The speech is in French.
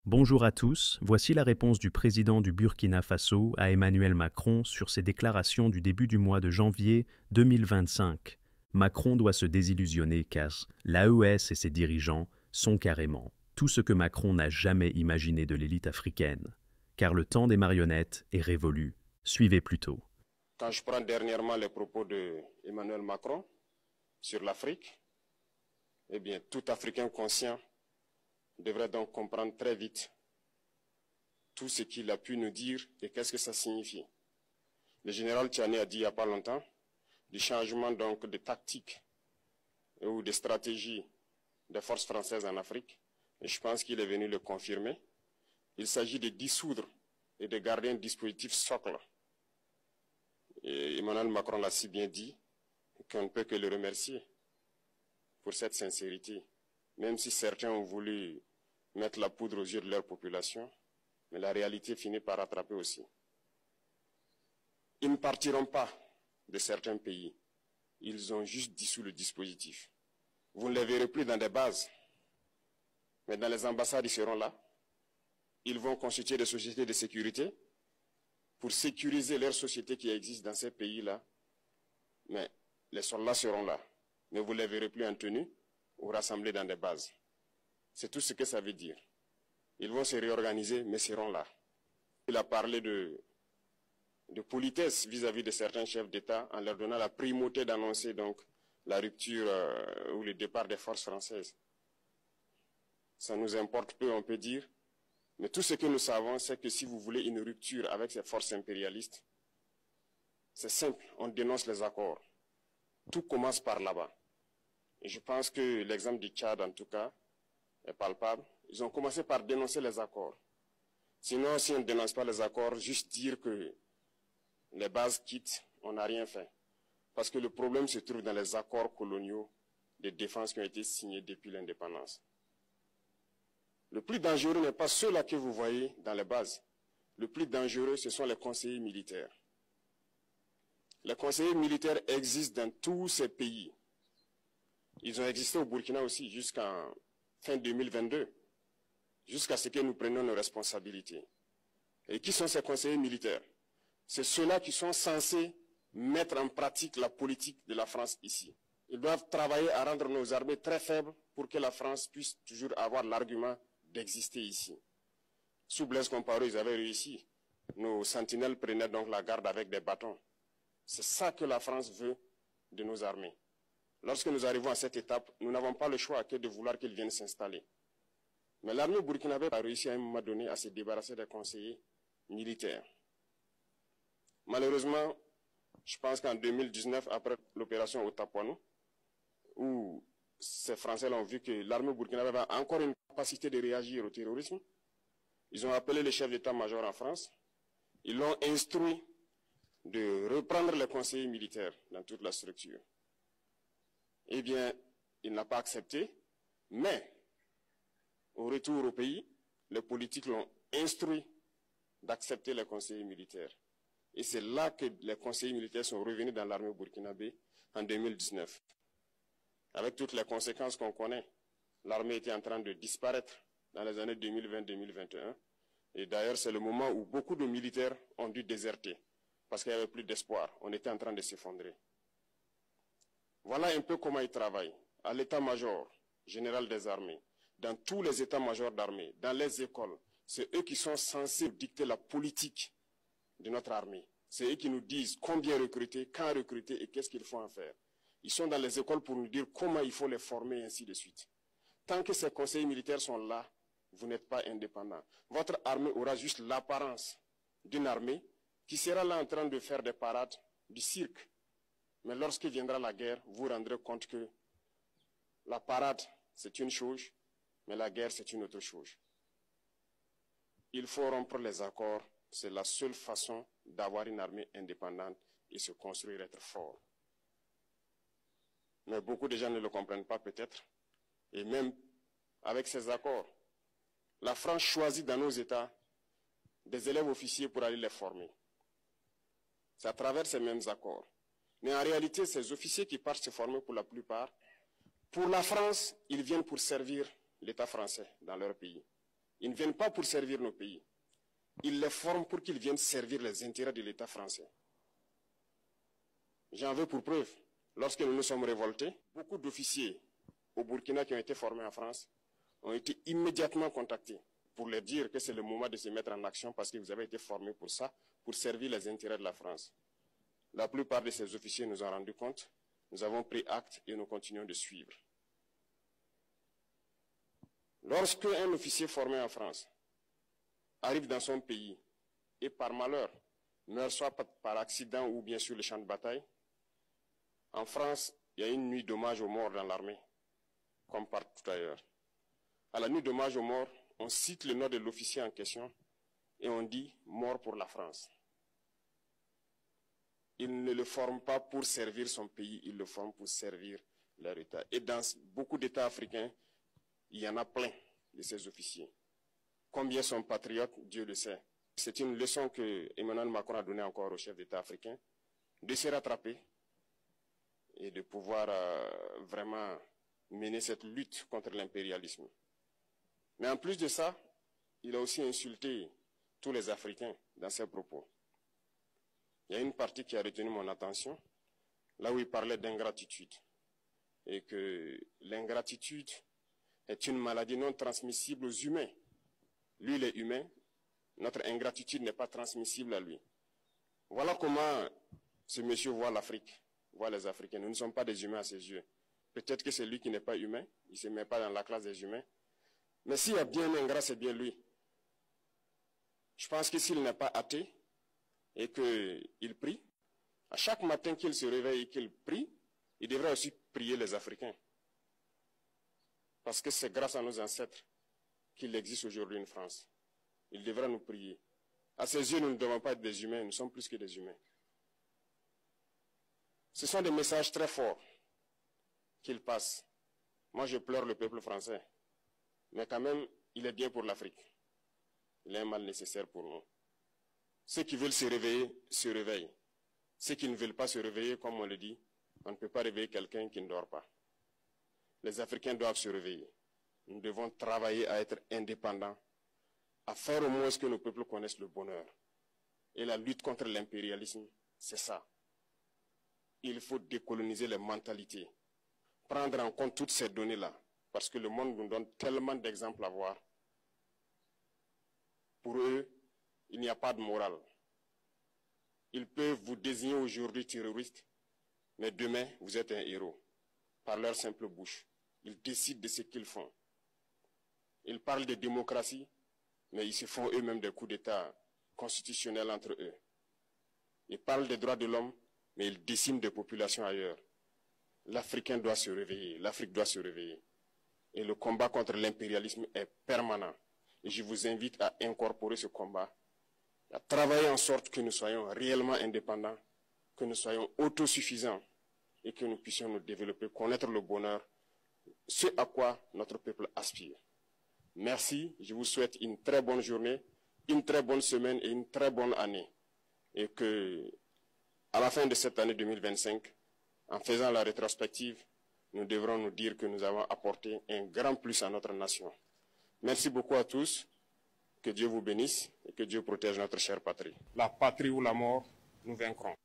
Bonjour à tous, voici la réponse du président du Burkina Faso à Emmanuel Macron sur ses déclarations du début du mois de janvier 2025. Macron doit se désillusionner car l'AES et ses dirigeants sont carrément tout ce que Macron n'a jamais imaginé de l'élite africaine. Car le temps des marionnettes est révolu. Suivez plutôt. Quand je prends dernièrement les propos de Emmanuel Macron sur l'Afrique, eh bien, tout Africain conscient devrait donc comprendre très vite tout ce qu'il a pu nous dire et qu'est-ce que ça signifie. Le général Tchani a dit il n'y a pas longtemps du changement donc de tactique ou de stratégie des forces françaises en Afrique, et je pense qu'il est venu le confirmer. Il s'agit de dissoudre et de garder un dispositif socle. Et Emmanuel Macron l'a si bien dit qu'on ne peut que le remercier pour cette sincérité, même si certains ont voulu mettre la poudre aux yeux de leur population, mais la réalité finit par rattraper aussi. Ils ne partiront pas de certains pays, ils ont juste dissous le dispositif. Vous ne les verrez plus dans des bases, mais dans les ambassades, ils seront là. Ils vont constituer des sociétés de sécurité pour sécuriser leurs sociétés qui existent dans ces pays-là, mais les soldats seront là. Mais vous ne les verrez plus en tenue ou rassemblés dans des bases. C'est tout ce que ça veut dire. Ils vont se réorganiser, mais seront là. Il a parlé de politesse vis-à-vis de certains chefs d'État en leur donnant la primauté d'annoncer donc la rupture ou le départ des forces françaises. Ça nous importe peu, on peut dire, mais tout ce que nous savons, c'est que si vous voulez une rupture avec ces forces impérialistes, c'est simple, on dénonce les accords. Tout commence par là-bas. Et je pense que l'exemple du Tchad, en tout cas, est palpable. Ils ont commencé par dénoncer les accords. Sinon, si on ne dénonce pas les accords, juste dire que les bases quittent, on n'a rien fait. Parce que le problème se trouve dans les accords coloniaux de défense qui ont été signés depuis l'indépendance. Le plus dangereux n'est pas ceux-là que vous voyez dans les bases. Le plus dangereux, ce sont les conseillers militaires. Les conseillers militaires existent dans tous ces pays. Ils ont existé au Burkina aussi jusqu'en fin 2022, jusqu'à ce que nous prenions nos responsabilités. Et qui sont ces conseillers militaires? C'est ceux-là qui sont censés mettre en pratique la politique de la France ici. Ils doivent travailler à rendre nos armées très faibles pour que la France puisse toujours avoir l'argument d'exister ici. Sous Blaise Compaoré, ils avaient réussi. Nos sentinelles prenaient donc la garde avec des bâtons. C'est ça que la France veut de nos armées. Lorsque nous arrivons à cette étape, nous n'avons pas le choix que de vouloir qu'ils viennent s'installer. Mais l'armée burkinabé a réussi à un moment donné à se débarrasser des conseillers militaires. Malheureusement, je pense qu'en 2019, après l'opération Otapuano, où ces Français ont vu que l'armée burkinabé avait encore une capacité de réagir au terrorisme, ils ont appelé le chef d'état-major en France, ils l'ont instruit de reprendre les conseillers militaires dans toute la structure. Eh bien, il n'a pas accepté, mais au retour au pays, les politiques l'ont instruit d'accepter les conseillers militaires. Et c'est là que les conseillers militaires sont revenus dans l'armée burkinabé en 2019. Avec toutes les conséquences qu'on connaît, l'armée était en train de disparaître dans les années 2020-2021. Et d'ailleurs, c'est le moment où beaucoup de militaires ont dû déserter parce qu'il n'y avait plus d'espoir. On était en train de s'effondrer. Voilà un peu comment ils travaillent. À l'état-major général des armées, dans tous les états-majors d'armée, dans les écoles, c'est eux qui sont censés dicter la politique de notre armée. C'est eux qui nous disent combien recruter, quand recruter et qu'est-ce qu'il faut en faire. Ils sont dans les écoles pour nous dire comment il faut les former et ainsi de suite. Tant que ces conseillers militaires sont là, vous n'êtes pas indépendant. Votre armée aura juste l'apparence d'une armée qui sera là en train de faire des parades, du cirque. Mais lorsque viendra la guerre, vous vous rendrez compte que la parade, c'est une chose, mais la guerre, c'est une autre chose. Il faut rompre les accords. C'est la seule façon d'avoir une armée indépendante et se construire, être fort. Mais beaucoup de gens ne le comprennent pas peut-être. Et même avec ces accords, la France choisit dans nos États des élèves officiers pour aller les former. C'est à travers ces mêmes accords. Mais en réalité, ces officiers qui partent se former pour la plupart, pour la France, ils viennent pour servir l'État français dans leur pays. Ils ne viennent pas pour servir nos pays. Ils les forment pour qu'ils viennent servir les intérêts de l'État français. J'en veux pour preuve. Lorsque nous nous sommes révoltés, beaucoup d'officiers au Burkina qui ont été formés en France ont été immédiatement contactés pour leur dire que c'est le moment de se mettre en action parce que vous avez été formés pour ça, pour servir les intérêts de la France. La plupart de ces officiers nous ont rendu compte, nous avons pris acte et nous continuons de suivre. Lorsque un officier formé en France arrive dans son pays et par malheur meurt soit par accident ou bien sur le champ de bataille, en France, il y a une nuit d'hommage aux morts dans l'armée, comme partout ailleurs. À la nuit d'hommage aux morts, on cite le nom de l'officier en question et on dit « mort pour la France ». Il ne le forme pas pour servir son pays, il le forme pour servir leur État. Et dans beaucoup d'États africains, il y en a plein de ces officiers. Combien sont patriotes, Dieu le sait. C'est une leçon que Emmanuel Macron a donnée encore aux chefs d'État africains, de se rattraper et de pouvoir vraiment mener cette lutte contre l'impérialisme. Mais en plus de ça, il a aussi insulté tous les Africains dans ses propos. Il y a une partie qui a retenu mon attention, là où il parlait d'ingratitude, et que l'ingratitude est une maladie non transmissible aux humains. Lui, il est humain, notre ingratitude n'est pas transmissible à lui. Voilà comment ce monsieur voit l'Afrique, voit les Africains. Nous ne sommes pas des humains à ses yeux. Peut-être que c'est lui qui n'est pas humain, il ne se met pas dans la classe des humains. Mais s'il y a bien un ingrat, c'est bien lui. Je pense que s'il n'est pas athée et qu'il prie, à chaque matin qu'il se réveille et qu'il prie, il devrait aussi prier les Africains. Parce que c'est grâce à nos ancêtres qu'il existe aujourd'hui une France. Il devrait nous prier. À ses yeux, nous ne devons pas être des humains, nous sommes plus que des humains. Ce sont des messages très forts qu'il passe. Moi, je pleure le peuple français. Mais quand même, il est bien pour l'Afrique. Il est un mal nécessaire pour nous. Ceux qui veulent se réveiller, se réveillent. Ceux qui ne veulent pas se réveiller, comme on le dit, on ne peut pas réveiller quelqu'un qui ne dort pas. Les Africains doivent se réveiller. Nous devons travailler à être indépendants, à faire au moins ce que nos peuples connaissent le bonheur. Et la lutte contre l'impérialisme, c'est ça. Il faut décoloniser les mentalités, prendre en compte toutes ces données-là, parce que le monde nous donne tellement d'exemples à voir. Pour eux, il n'y a pas de morale. Ils peuvent vous désigner aujourd'hui terroriste, mais demain, vous êtes un héros, par leur simple bouche. Ils décident de ce qu'ils font. Ils parlent de démocratie, mais ils se font eux-mêmes des coups d'État constitutionnels entre eux. Ils parlent des droits de l'homme, mais ils déciment des populations ailleurs. L'Africain doit se réveiller, l'Afrique doit se réveiller. Et le combat contre l'impérialisme est permanent. Et je vous invite à incorporer ce combat, à travailler en sorte que nous soyons réellement indépendants, que nous soyons autosuffisants et que nous puissions nous développer, connaître le bonheur, ce à quoi notre peuple aspire. Merci, je vous souhaite une très bonne journée, une très bonne semaine et une très bonne année. Et que, à la fin de cette année 2025, en faisant la rétrospective, nous devrons nous dire que nous avons apporté un grand plus à notre nation. Merci beaucoup à tous, que Dieu vous bénisse et que Dieu protège notre chère patrie. La patrie ou la mort, nous vaincrons.